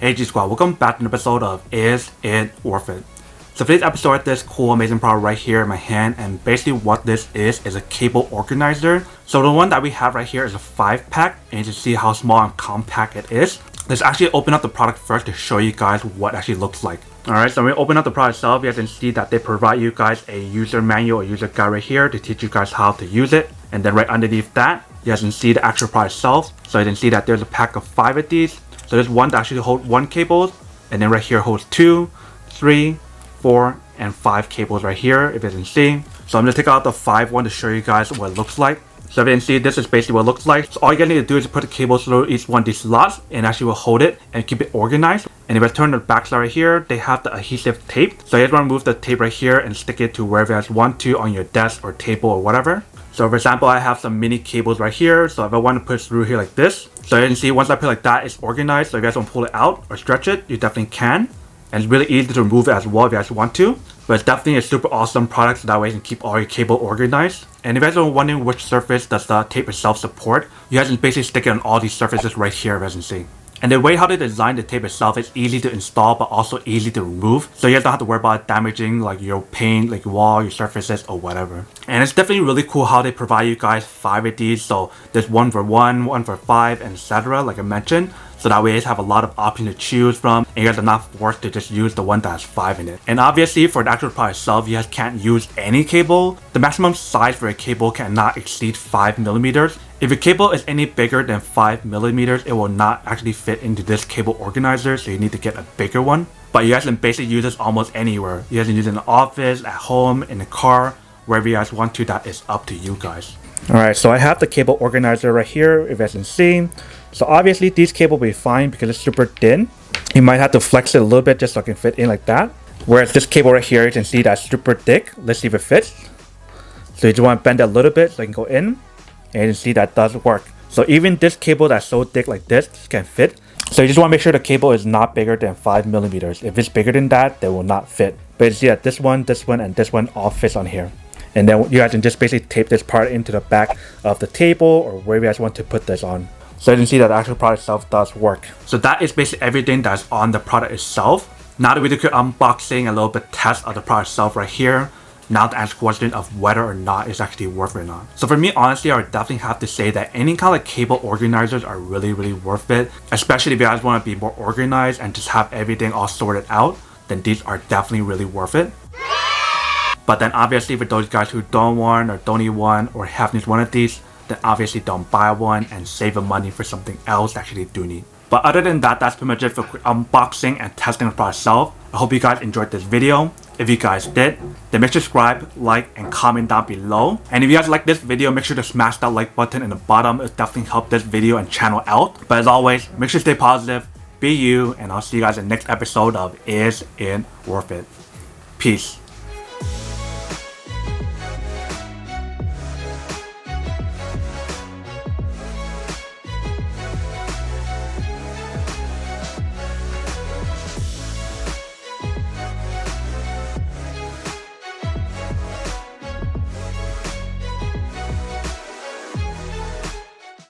Hey G Squad, welcome back to an episode of Is It Worth It? So for this episode, I have this cool amazing product right here in my hand, and basically what this is a cable organizer. So the one that we have right here is a 5-pack, and you can see how small and compact it is. Let's actually open up the product first to show you guys what it actually looks like. Alright, so when we open up the product itself, you guys can see that they provide you guys a user manual or user guide right here to teach you guys how to use it. And then right underneath that, you guys can see the actual product itself. So you can see that there's a pack of 5 of these. So there's one that actually holds 1 cable, and then right here holds 2, 3, 4, and 5 cables right here, if you can see. So I'm going to take out the 5 one to show you guys what it looks like. So if you can see, this is basically what it looks like. So all you guys need to do is put the cables through each one of these slots, and actually will hold it and keep it organized. And if I turn the back side right here, they have the adhesive tape. So you guys want to remove the tape right here and stick it to wherever you guys want to on your desk or table or whatever. So for example, I have some mini cables right here. So if I want to put it through here like this, so you can see once I put it like that, it's organized. So if you guys want to pull it out or stretch it, you definitely can. And it's really easy to remove it as well if you guys want to. But it's definitely a super awesome product, so that way you can keep all your cable organized. And if you guys are wondering which surface does the tape itself support, you guys can basically stick it on all these surfaces right here, as you can see. And the way how they design the tape itself is easy to install but also easy to remove. So you guys don't have to worry about damaging like your paint, like your wall, your surfaces or whatever. And it's definitely really cool how they provide you guys 5 of these. So there's 1 for 1, 1 for 5, and etc. like I mentioned. So that way you guys have a lot of options to choose from, and you guys are not forced to just use the one that has 5 in it. And obviously for the actual product itself, you guys can't use any cable. The maximum size for a cable cannot exceed 5 millimeters. If your cable is any bigger than 5 millimeters, it will not actually fit into this cable organizer, so you need to get a bigger one. But you guys can basically use this almost anywhere. You guys can use it in the office, at home, in the car, wherever you guys want to. That is up to you guys. Alright, so I have the cable organizer right here, if you guys can see. So obviously these cables will be fine because it's super thin. You might have to flex it a little bit just so it can fit in like that. Whereas this cable right here, you can see that's super thick. Let's see if it fits. So you just want to bend it a little bit so it can go in. And you can see that does work. So even this cable that's so thick like this can fit. So you just want to make sure the cable is not bigger than 5 millimeters. If it's bigger than that, they will not fit. But you see that this one, and this one all fits on here. And then you guys can just basically tape this part into the back of the table or wherever you guys want to put this on. So you can see that the actual product itself does work. So that is basically everything that's on the product itself. Now that we did a quick unboxing, a little bit test of the product itself right here. Now to answer the question of whether or not it's actually worth it or not. So for me, honestly, I would definitely have to say that any kind of cable organizers are really worth it. Especially if you guys want to be more organized and just have everything all sorted out, then these are definitely really worth it. But then obviously for those guys who don't want or don't need one or haven't used one of these, then obviously don't buy one and save the money for something else that actually do need. But other than that, that's pretty much it for quick unboxing and testing the product itself. I hope you guys enjoyed this video. If you guys did, then make sure to subscribe, like, and comment down below. And if you guys like this video, make sure to smash that like button in the bottom. It'll definitely help this video and channel out. But as always, make sure to stay positive, be you, and I'll see you guys in the next episode of Is It Worth It? Peace.